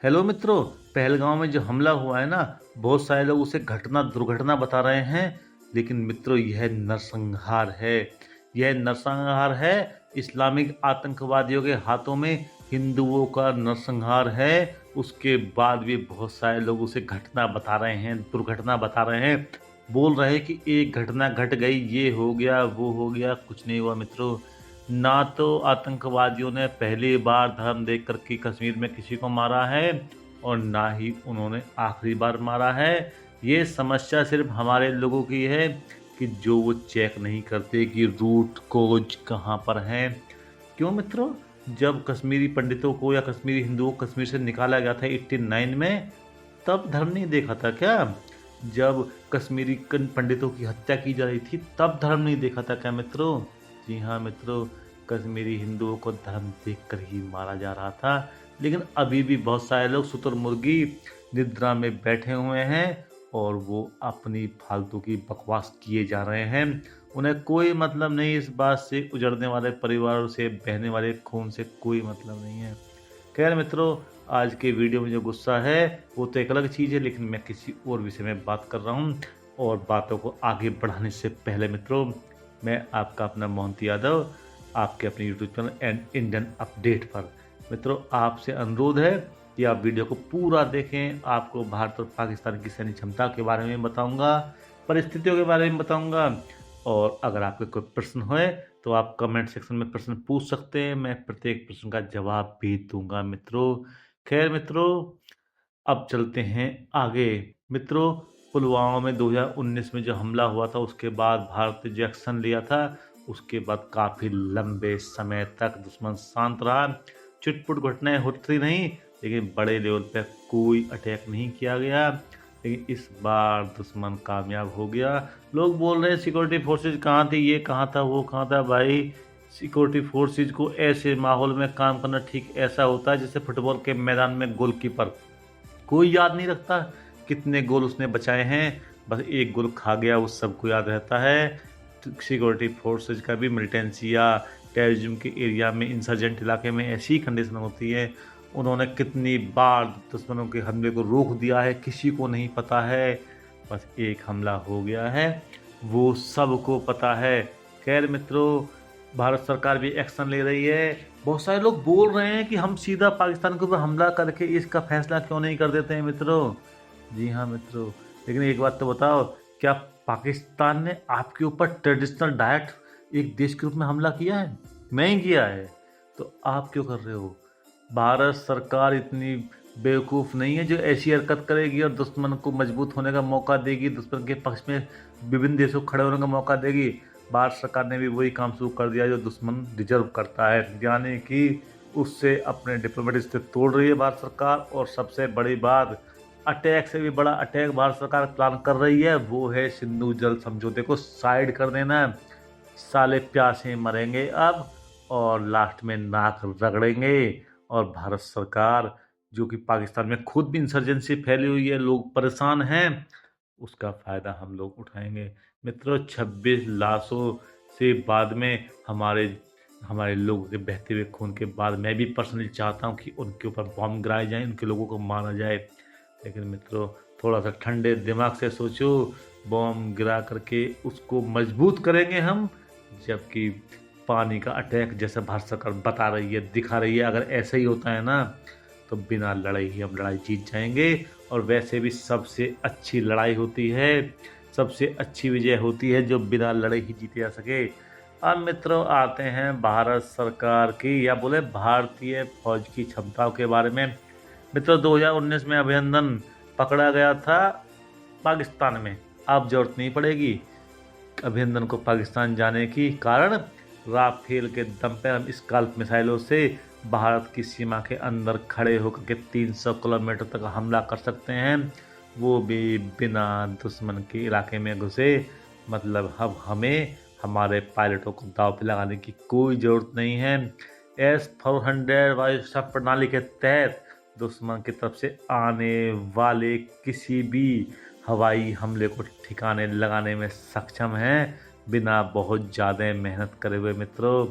Hello मित्रों। पहलगांव में जो हमला हुआ है ना, बहुत सारे लोग उसे दुर्घटना बता रहे हैं। लेकिन मित्रों, यह नरसंहार है। यह नरसंहार है। इस्लामिक आतंकवादियों के हाथों में हिंदुओं का नरसंहार है। उसके बाद भी बहुत सारे लोग उसे घटना बता रहे हैं, दुर्घटना बता रहे हैं। बोल रहे हैं कि एक घटना घट गई, ये हो गया, वो हो गया। कुछ नहीं हुआ मित्रों। ना तो आतंकवादियों ने पहली बार धर्म देख कर के कश्मीर में किसी को मारा है, और ना ही उन्होंने आखिरी बार मारा है। ये समस्या सिर्फ हमारे लोगों की है कि जो वो चेक नहीं करते कि रूट कोज कहाँ पर है। क्यों मित्रों? जब कश्मीरी पंडितों को या कश्मीरी हिंदुओं को कश्मीर से निकाला गया था 89 में, तब धर्म नहीं देखा था क्या? जब कश्मीरी पंडितों की हत्या की जा रही थी, तब धर्म नहीं देखा था क्या मित्रों? जी हाँ मित्रों, कश्मीरी हिंदुओं को धर्म देखकर ही मारा जा रहा था। लेकिन अभी भी बहुत सारे लोग शुतुरमुर्गी निद्रा में बैठे हुए हैं, और वो अपनी फालतू की बकवास किए जा रहे हैं। उन्हें कोई मतलब नहीं इस बात से, उजड़ने वाले परिवारों से, बहने वाले खून से कोई मतलब नहीं है। खैर मित्रों, आज के वीडियो में जो गुस्सा है वो तो एक अलग चीज़ है, लेकिन मैं किसी और विषय में बात कर रहा हूँ। और बातों को आगे बढ़ाने से पहले मित्रों, मैं आपका अपना मोहंती यादव, आपके अपने YouTube channel and Indian update पर मित्रों आपसे अनुरोध है कि आप वीडियो को पूरा देखें। आपको भारत और पाकिस्तान की सैन्य क्षमता के बारे में बताऊंगा, परिस्थितियों के बारे में बताऊंगा। और अगर आपके कोई प्रश्न होए तो आप कमेंट सेक्शन में प्रश्न पूछ सकते हैं, मैं प्रत्येक प्रश्न का जवाब भी दूंगा मित्रों। खैर मित्रों, अब चलते हैं आगे। मित्रों, पुलवामा में 2019 में जो हमला हुआ था, उसके बाद भारत ने जो एक्शन लिया था, उसके बाद काफ़ी लंबे समय तक दुश्मन शांत रहा। छिटपुट घटनाएं होती नहीं, लेकिन बड़े लेवल पर कोई अटैक नहीं किया गया। लेकिन इस बार दुश्मन कामयाब हो गया। लोग बोल रहे हैं सिक्योरिटी फोर्सेज कहाँ थी, ये कहाँ था, वो कहाँ था। भाई, सिक्योरिटी फोर्सेज को ऐसे माहौल में काम करना ठीक ऐसा होता है जैसे फुटबॉल के मैदान में गोलकीपर। कोई याद नहीं रखता कितने गोल उसने बचाए हैं, बस एक गोल खा गया वो सबको याद रहता है। तो सिक्योरिटी फोर्सेज का भी मिलिटेंसी या टेररिज्म के एरिया में, इंसर्जेंट इलाके में ऐसी कंडीशन होती है। उन्होंने कितनी बार दुश्मनों के हमले को रोक दिया है, किसी को नहीं पता है। बस एक हमला हो गया है, वो सबको पता है। खैर मित्रों, भारत सरकार भी एक्शन ले रही है। बहुत सारे लोग बोल रहे हैं कि हम सीधा पाकिस्तान के ऊपर हमला करके इसका फैसला क्यों नहीं कर देते हैं मित्रों। जी हाँ मित्रों, लेकिन एक बात तो बताओ, क्या पाकिस्तान ने आपके ऊपर ट्रेडिशनल डाइट एक देश के रूप में हमला किया है? नहीं किया है। तो आप क्यों कर रहे हो? भारत सरकार इतनी बेवकूफ़ नहीं है जो ऐसी हरकत करेगी और दुश्मन को मजबूत होने का मौका देगी, दुश्मन के पक्ष में विभिन्न देशों को खड़े होने का मौका देगी। भारत सरकार ने भी वही काम शुरू कर दिया जो दुश्मन डिजर्व करता है, यानी कि उससे अपने डिप्लोमेटिक रिश्ते तोड़ रही है भारत सरकार। और सबसे बड़ी बात, अटैक से भी बड़ा अटैक भारत सरकार प्लान कर रही है, वो है सिंधु जल समझौते को साइड कर देना। साले प्यासे मरेंगे अब, और लास्ट में नाक रगड़ेंगे। और भारत सरकार, जो कि पाकिस्तान में खुद भी इंसर्जेंसी फैली हुई है, लोग परेशान हैं, उसका फ़ायदा हम लोग उठाएंगे। मित्रों, 26 लाशों से बाद में हमारे हमारे लोगों के बहते हुए खून के बाद मैं भी पर्सनली चाहता हूँ कि उनके ऊपर बॉम्ब गिराए जाएं, उनके लोगों को मारा जाए। लेकिन मित्रों, थोड़ा सा ठंडे दिमाग से सोचो। बॉम्ब गिरा करके उसको मजबूत करेंगे हम, जबकि पानी का अटैक जैसे भारत सरकार बता रही है, दिखा रही है, अगर ऐसा ही होता है ना, तो बिना लड़ाई ही हम लड़ाई जीत जाएंगे। और वैसे भी सबसे अच्छी लड़ाई होती है, सबसे अच्छी विजय होती है जो बिना लड़ाई ही जीती जा सके। अब मित्रों, आते हैं भारत सरकार की, या बोले भारतीय फौज की क्षमताओं के बारे में। मित्रों, 2019 में अभिनंदन पकड़ा गया था पाकिस्तान में। अब जरूरत नहीं पड़ेगी अभिनंदन को पाकिस्तान जाने की, कारण राफेल के दम पर हम स्काल्प मिसाइलों से भारत की सीमा के अंदर खड़े होकर के 300 किलोमीटर तक हमला कर सकते हैं, वो भी बिना दुश्मन के इलाके में घुसे। मतलब अब हमें हमारे पायलटों को दांव पे लगाने की कोई ज़रूरत नहीं है। S-400 वायुसेना प्रणाली के तहत दुश्मन की तरफ से आने वाले किसी भी हवाई हमले को ठिकाने लगाने में सक्षम हैं, बिना बहुत ज़्यादा मेहनत करे हुए मित्रों।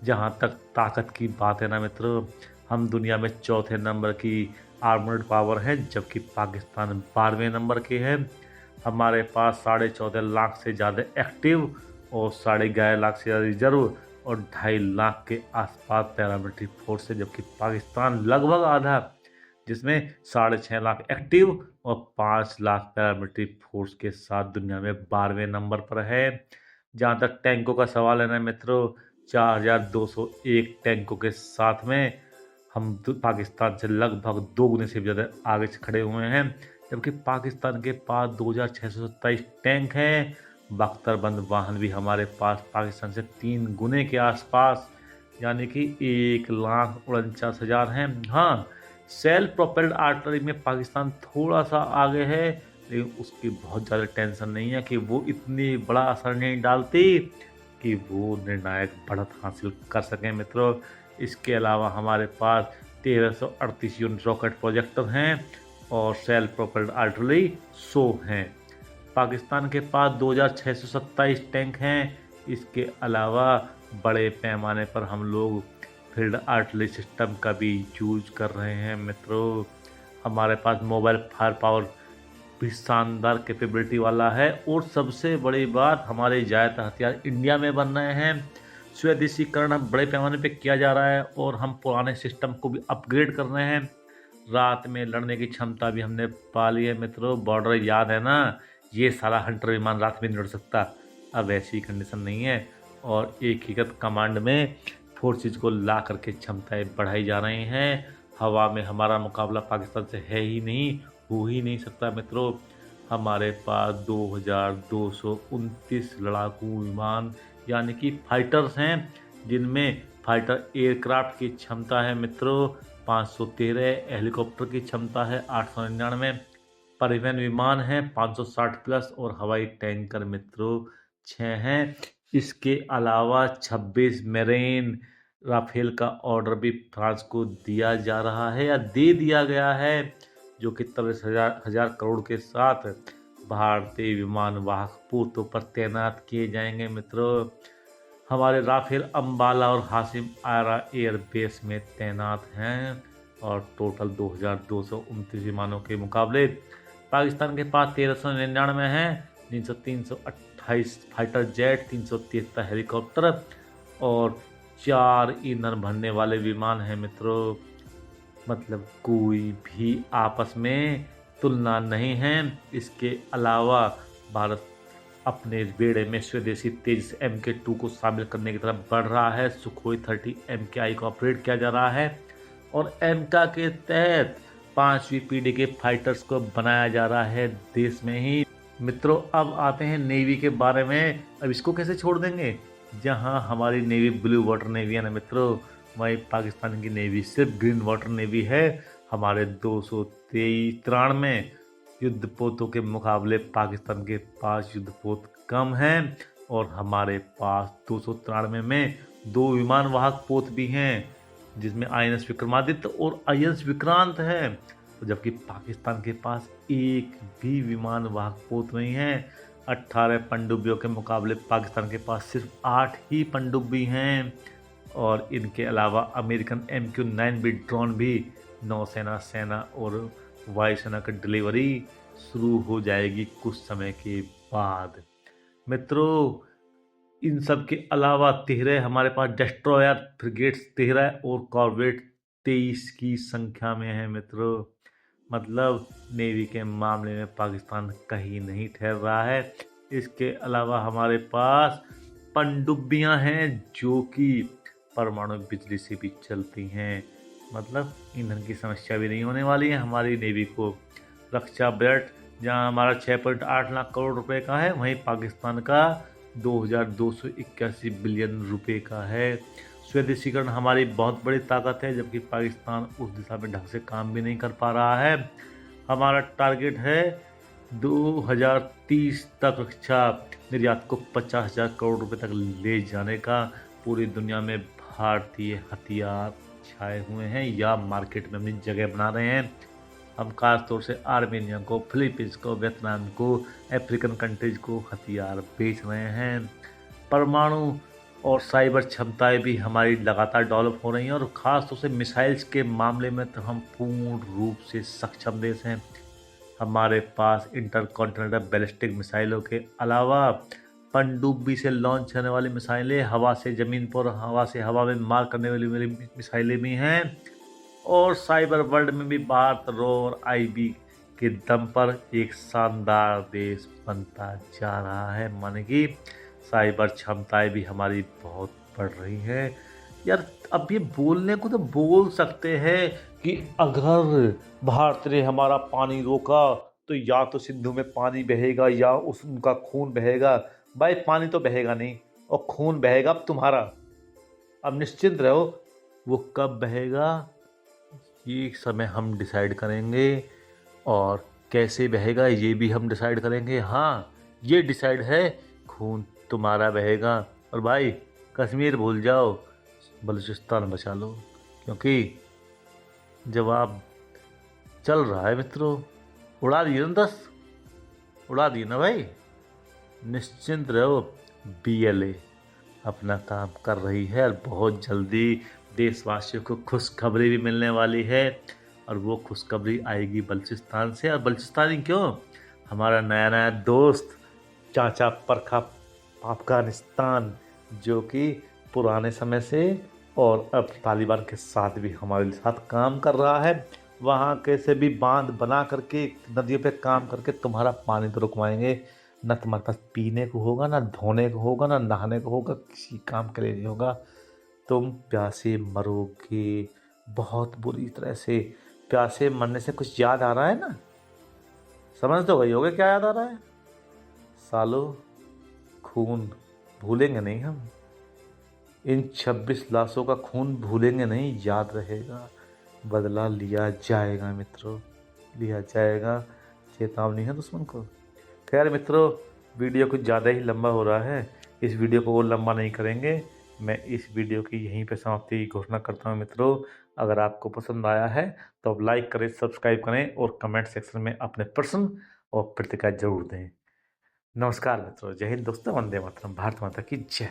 जहाँ तक ताकत की बात है ना मित्रों, हम दुनिया में चौथे नंबर की आर्मर्ड पावर है, जबकि पाकिस्तान 12वें नंबर के है। हमारे पास 14.5 लाख से ज़्यादा एक्टिव और 11.5 लाख से ज़्यादा रिजर्व और 2.5 लाख के आसपास पैरामिलिट्री फोर्स है, जबकि पाकिस्तान लगभग आधा, जिसमें 6.5 लाख एक्टिव और 5 लाख पैरामिलिट्री फोर्स के साथ दुनिया में 12वें नंबर पर है। जहाँ तक टैंकों का सवाल है ना मित्रों, 4,201 टैंकों के साथ में हम पाकिस्तान से लगभग 2 गुने से भी ज़्यादा आगे खड़े हुए हैं, जबकि पाकिस्तान के पास 2,627 टैंक हैं। बख्तरबंद वाहन भी हमारे पास पाकिस्तान से 3 गुने के आसपास, यानी कि 1,49,000 हैं। हाँ, सेल्फ प्रोपेल्ड आर्टिलरी में पाकिस्तान थोड़ा सा आगे है, लेकिन उसकी बहुत ज़्यादा टेंशन नहीं है कि वो इतनी बड़ा असर नहीं डालती कि वो निर्णायक बढ़त हासिल कर सकें मित्रों। इसके अलावा हमारे पास 1338 यूनिट रॉकेट प्रोजेक्टर हैं और सेल्फ प्रोपेल्ड आर्टिलरी 100 हैं। पाकिस्तान के पास 2,627 टैंक हैं। इसके अलावा बड़े पैमाने पर हम लोग फील्ड आर्टिलरी सिस्टम का भी यूज कर रहे हैं मित्रों। हमारे पास मोबाइल फायर पावर भी शानदार कैपेबिलिटी वाला है, और सबसे बड़ी बात, हमारे ज़्यादातर हथियार इंडिया में बन रहे हैं। स्वदेशीकरण अब बड़े पैमाने पे किया जा रहा है और हम पुराने सिस्टम को भी अपग्रेड कर रहे हैं। रात में लड़ने की क्षमता भी हमने पा ली है मित्रों। बॉर्डर याद है ना, ये सारा हंटर विमान रात में नहीं लड़ सकता। अब ऐसी कंडीशन नहीं है, और एक ही कमांड में फोर्सेज को ला करके क्षमताएं बढ़ाई जा रही हैं। हवा में हमारा मुकाबला पाकिस्तान से है ही नहीं, हो ही नहीं सकता मित्रों। हमारे पास 2,229 लड़ाकू विमान यानी कि फाइटर्स हैं, जिनमें फाइटर एयरक्राफ्ट की क्षमता है मित्रों 513, हेलीकॉप्टर की क्षमता है 899, परिवहन विमान है 560 प्लस, और हवाई टैंकर मित्रों 6 हैं। इसके अलावा 26 मेरीन राफेल का ऑर्डर भी फ्रांस को दिया जा रहा है या दे दिया गया है, जो कि 23,000 करोड़ के साथ भारतीय विमान वाहक पोतों पर तैनात किए जाएंगे मित्रों। हमारे राफेल अंबाला और हासिम आरा एयर बेस में तैनात हैं, और टोटल 2,229 विमानों के मुकाबले पाकिस्तान के पास 1,399 हैं, जिनसे 328 फाइटर जेट, 373 हेलीकॉप्टर और 4 ईंधन भरने वाले विमान हैं मित्रों। मतलब कोई भी आपस में तुलना नहीं है। इसके अलावा भारत अपने बेड़े में स्वदेशी तेजस MK2 को शामिल करने की तरफ बढ़ रहा है। सुखोई 30 MKI को अपग्रेड किया जा रहा है, और एमका के तहत 5वीं पीढ़ी के फाइटर्स को बनाया जा रहा है देश में ही। मित्रों, अब आते हैं नेवी के बारे में। अब इसको कैसे छोड़ देंगे? जहां हमारी नेवी ब्लू वाटर नेवी है ना मित्रों, वहीं पाकिस्तान की नेवी सिर्फ ग्रीन वाटर नेवी है। हमारे 293 युद्धपोतों के मुकाबले पाकिस्तान के पास युद्धपोत कम हैं, और हमारे पास 293 में 2 विमान वाहक पोत भी हैं, जिसमें INS विक्रमादित्य और INS विक्रांत है, जबकि पाकिस्तान के पास एक भी विमान वाहक पोत नहीं है। 18 पनडुब्बियों के मुकाबले पाकिस्तान के पास सिर्फ 8 ही पनडुब्बी हैं, और इनके अलावा अमेरिकन MQ-9 भी ड्रोन भी नौसेना, सेना और वायुसेना की डिलीवरी शुरू हो जाएगी कुछ समय के बाद। मित्रों, इन सब के अलावा 13 हमारे पास डिस्ट्रॉयर फ्रिगेट्स 13 और कॉर्वेट 23 की संख्या में है मित्रों। मतलब नेवी के मामले में पाकिस्तान कहीं नहीं ठहर रहा है। इसके अलावा हमारे पास पनडुब्बियां हैं जो कि परमाणु बिजली से भी चलती हैं। मतलब ईंधन की समस्या भी नहीं होने वाली है हमारी नेवी को। रक्षा बजट जहां हमारा 6.8 लाख करोड़ रुपए का है, वहीं पाकिस्तान का 2,281 बिलियन रुपए का है। स्वदेशीकरण हमारी बहुत बड़ी ताकत है, जबकि पाकिस्तान उस दिशा में ढंग से काम भी नहीं कर पा रहा है। हमारा टारगेट है 2030 तक रक्षा निर्यात को 50,000 करोड़ रुपए तक ले जाने का। पूरी दुनिया में भारतीय हथियार छाए हुए हैं या मार्केट में अपनी जगह बना रहे हैं। हम खास तौर से आर्मेनिया को, फिलीपींस को, वियतनाम को, अफ्रीकन कंट्रीज को हथियार बेच रहे हैं। परमाणु और साइबर क्षमताएं भी हमारी लगातार डेवलप हो रही हैं, और ख़ास तौर से मिसाइल्स के मामले में तो हम पूर्ण रूप से सक्षम देश हैं। हमारे पास इंटरकॉन्टिनेंटल बैलिस्टिक मिसाइलों के अलावा पनडुब्बी से लॉन्च होने वाली मिसाइलें, हवा से ज़मीन पर, हवा से हवा में मार करने वाली मिसाइलें भी हैं। और साइबर वर्ल्ड में भी भारत रो और आईबी के दम पर एक शानदार देश बनता जा रहा है। माने कि साइबर क्षमताएं भी हमारी बहुत बढ़ रही हैं यार। अब ये बोलने को तो बोल सकते हैं कि अगर भारत ने हमारा पानी रोका तो या तो सिंधु में पानी बहेगा या उनका खून बहेगा। भाई पानी तो बहेगा नहीं, और खून बहेगा अब तुम्हारा। अब निश्चिंत रहो, वो कब बहेगा ये समय हम डिसाइड करेंगे, और कैसे बहेगा ये भी हम डिसाइड करेंगे। हाँ, ये डिसाइड है, खून तुम्हारा बहेगा। और भाई कश्मीर भूल जाओ, बलूचिस्तान बचा लो, क्योंकि जवाब चल रहा है मित्रों। उड़ा दिए ना 10, उड़ा दिए ना भाई। निश्चिंत रहो, बीएलए अपना काम कर रही है, और बहुत जल्दी देशवासियों को खुशखबरी भी मिलने वाली है। और वो खुशखबरी आएगी बलूचिस्तान से। और बलूचिस्तानी क्यों, हमारा नया नया दोस्त चाचा परखा अफगानिस्तान, जो कि पुराने समय से और अब तालिबान के साथ भी हमारे साथ काम कर रहा है। वहाँ के से भी बांध बना करके, नदियों पे काम करके तुम्हारा पानी तो रुकवाएंगे। ना तुम्हारे पास पीने को होगा, ना धोने को होगा, ना नहाने को होगा, किसी काम के लिए नहीं होगा। तुम प्यासे मरोगे बहुत बुरी तरह से। प्यासे मरने से कुछ याद आ रहा है ना? समझ तो गई होगे क्या याद आ रहा है? सालों, खून भूलेंगे नहीं हम। इन 26 लाशों का खून भूलेंगे नहीं, याद रहेगा। बदला लिया जाएगा मित्रों, लिया जाएगा। चेतावनी है दुश्मन को। खैर मित्रों, वीडियो कुछ ज़्यादा ही लंबा हो रहा है, इस वीडियो को और लंबा नहीं करेंगे। मैं इस वीडियो की यहीं पे समाप्ति की घोषणा करता हूँ मित्रों। अगर आपको पसंद आया है तो आप लाइक करें, सब्सक्राइब करें, और कमेंट सेक्शन में अपने प्रश्न और प्रतिक्रिया जरूर दें। नमस्कार मित्रों, जय हिंद दोस्तों, वंदे मातरम, भारत माता की जय।